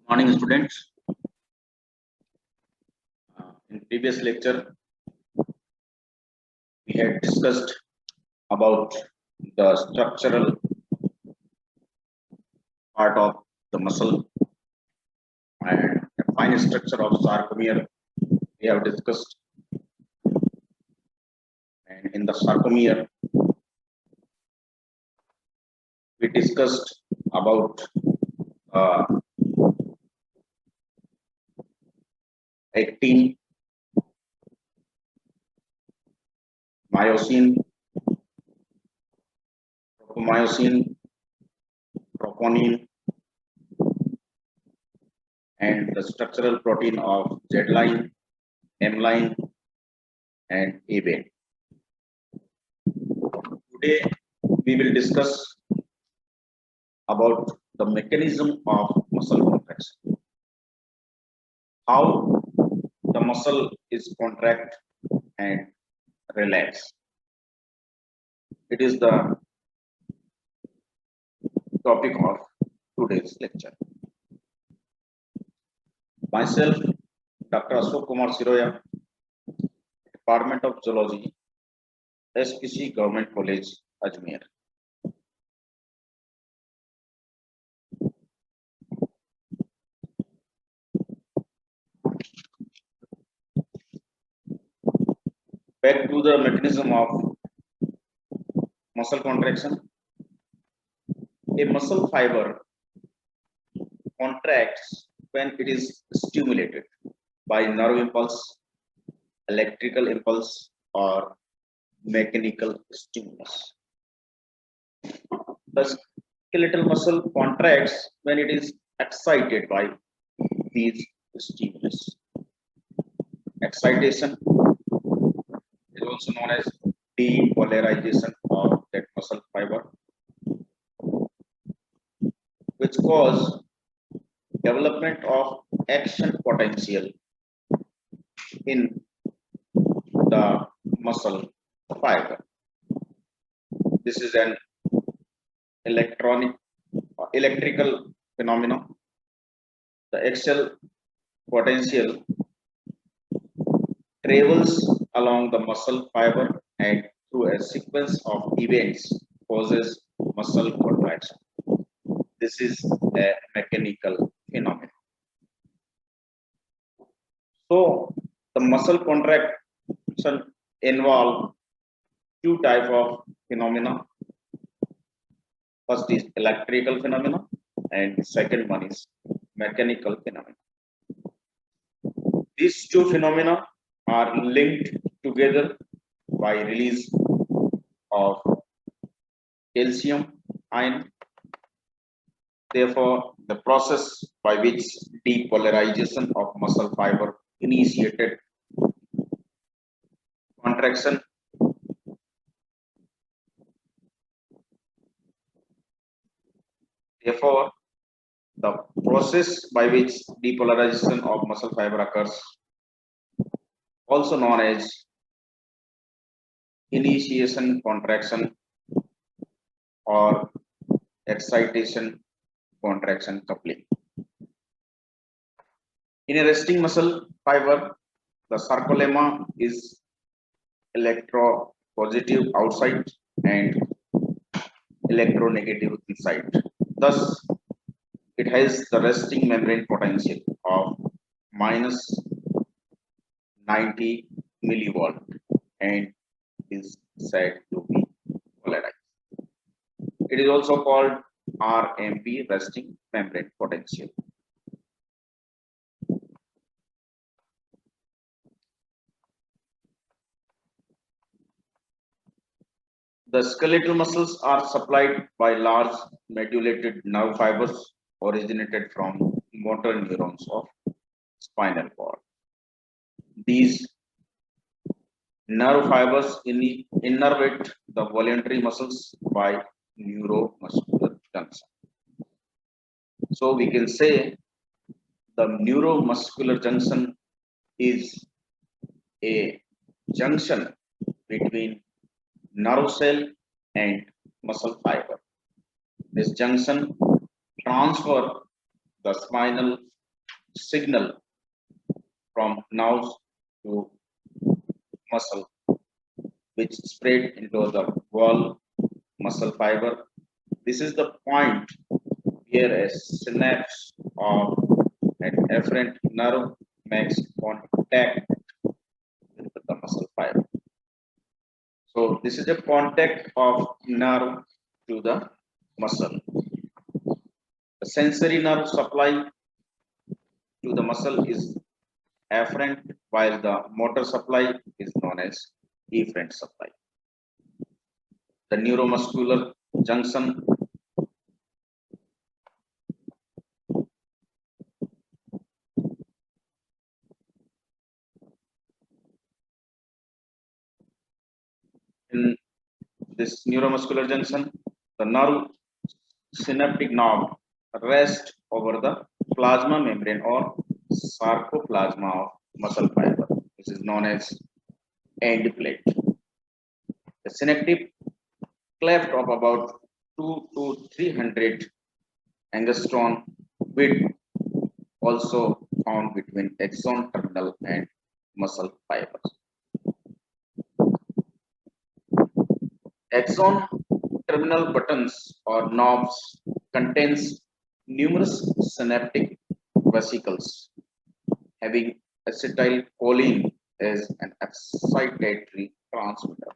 Morning, students. In previous lecture, we had discussed about the structural part of the muscle and the fine structure of sarcomere. We have discussed, and in the sarcomere, we discussed about actin, myosin, tropomyosin, troponin, and the structural protein of Z line, M line, and A vein. Today, we will discuss about the mechanism of muscle contraction. How the muscle is contract and relax. It is the topic of today's lecture. Myself, Dr. Ashok Kumar Siroya, Department of Zoology, SPC Government College, Ajmer. Back to the mechanism of muscle contraction. A muscle fiber contracts when it is stimulated by nerve impulse, electrical impulse, or mechanical stimulus. The skeletal muscle contracts when it is excited by these stimulus. Excitation is also known as depolarization of that muscle fiber, which cause development of action potential in the muscle fiber. This is an electrical phenomenon. The axial potential travels along the muscle fiber and through a sequence of events causes muscle contraction. This is a mechanical phenomenon. So the muscle contraction involve two types of phenomena. First is electrical phenomena and second one is mechanical phenomena. These two phenomena are linked together by release of calcium ion. Therefore, the process by which depolarization of muscle fiber initiated contraction Therefore, the process by which depolarization of muscle fiber occurs, also known as initiation contraction or excitation contraction coupling. In a resting muscle fiber, the sarcolemma is electropositive outside and electronegative inside. Thus, it has the resting membrane potential of minus 90 millivolt and is said to be polarized. It is also called RMP, resting membrane potential. The skeletal muscles are supplied by large medullated nerve fibers originated from motor neurons of spinal cord. These nerve fibers innervate the voluntary muscles by neuromuscular junction. So we can say the neuromuscular junction is a junction between nerve cell and muscle fiber. This junction transfer the spinal signal from nerves to muscle, which spread into the wall muscle fiber. This is the point where a synapse of an afferent nerve makes contact with the muscle fiber. So this is a contact of nerve to the muscle. The sensory nerve supply to the muscle is afferent, while the motor supply is known as efferent supply. The neuromuscular junction in this neuromuscular junction, the nerve synaptic knob rests over the plasma membrane or sarcoplasma of muscle fiber, which is known as end plate. The synaptic cleft of about 2 to 300 angstrom width, also found between axon terminal and muscle fibers. Axon terminal buttons or knobs contains numerous synaptic vesicles having acetylcholine as an excitatory transmitter.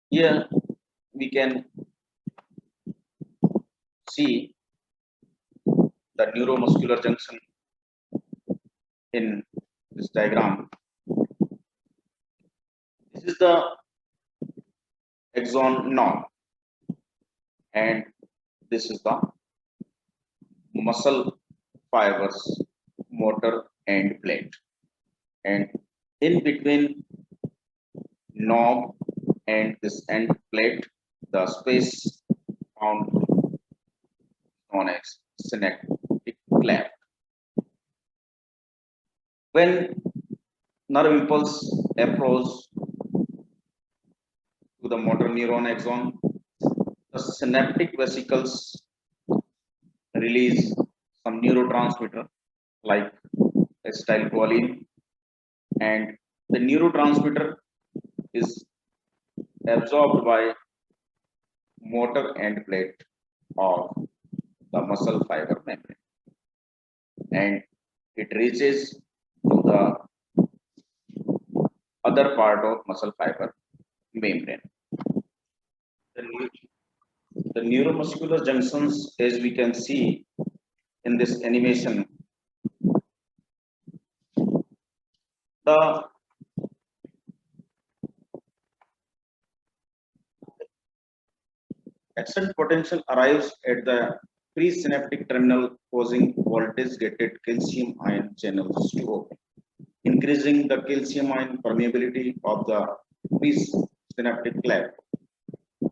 Here we can see the neuromuscular junction in this diagram. This is the axon knob, and this is the muscle fibers motor end plate, and in between knob and this end plate, the space found known as synaptic cleft. When nerve impulse approaches to the motor neuron axon, the synaptic vesicles release some neurotransmitter like acetylcholine, and the neurotransmitter is absorbed by motor end plate of the muscle fiber membrane, and it reaches to the other part of muscle fiber membrane. The neuromuscular junctions, as we can see in this animation, the extent potential arrives at the presynaptic terminal, causing voltage-gated calcium ion channels to open, increasing the calcium ion permeability of the presynaptic cleft.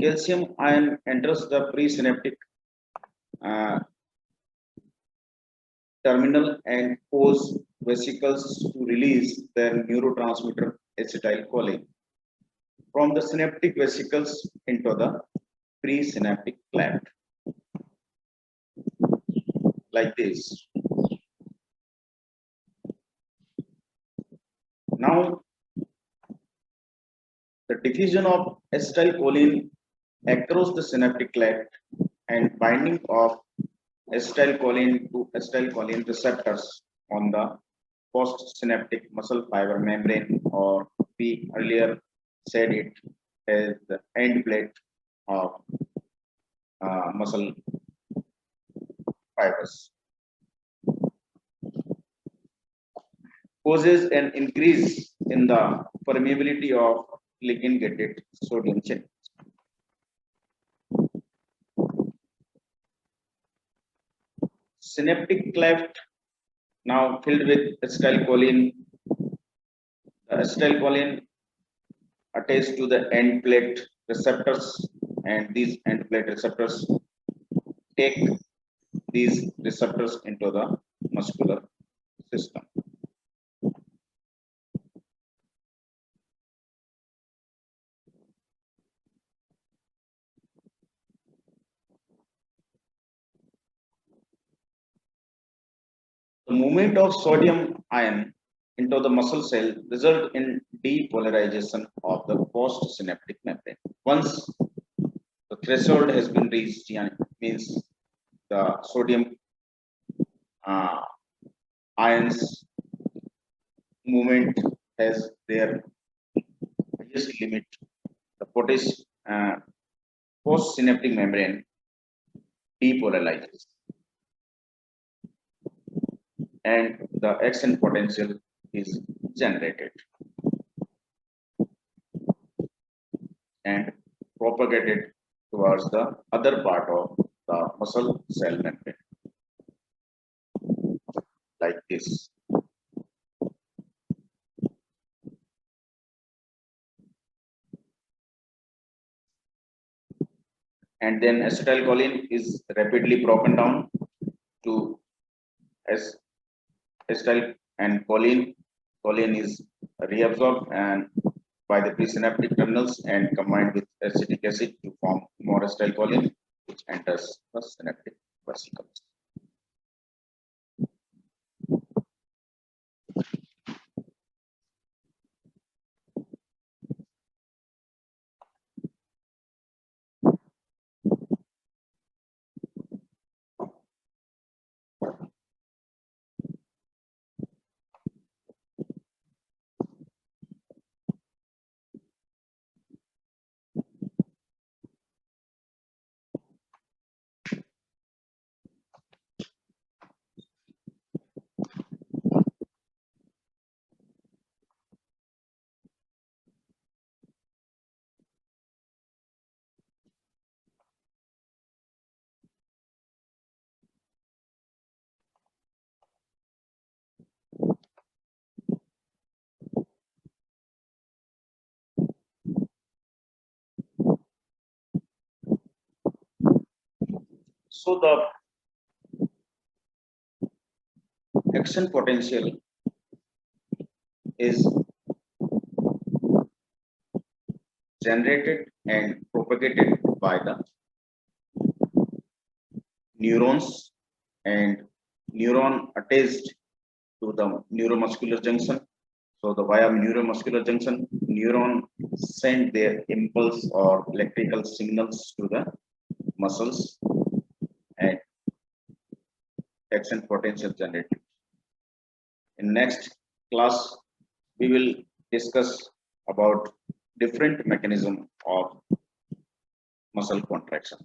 Calcium ion enters the presynaptic uh, terminal and cause vesicles to release their neurotransmitter acetylcholine from the synaptic vesicles into the presynaptic cleft, like this. Now, the diffusion of acetylcholine across the synaptic cleft and binding of acetylcholine to acetylcholine receptors on the postsynaptic muscle fiber membrane, or we earlier said it as the end plate of muscle fibers, causes an increase in the permeability of ligand-gated sodium channels. Synaptic cleft now filled with acetylcholine. The acetylcholine attached to the end plate receptors, and these end plate receptors take these receptors into the muscular system. movement of sodium ion into the muscle cell result in depolarization of the postsynaptic membrane. Once the threshold has been reached, means the sodium uh, ions movement has their highest limit. The postsynaptic membrane depolarizes, and the action potential is generated and propagated towards the other part of the muscle cell membrane, like this. And then acetylcholine is rapidly broken down to as acetyl and choline. Choline is reabsorbed and by the presynaptic terminals and combined with acetic acid to form more acetylcholine, which enters the synaptic vesicles. So the action potential is generated and propagated by the neurons and neuron attached to the neuromuscular junction. So the via neuromuscular junction, neuron send their impulse or electrical signals to the muscles and action potential generated. In next class, we will discuss about different mechanism of muscle contraction.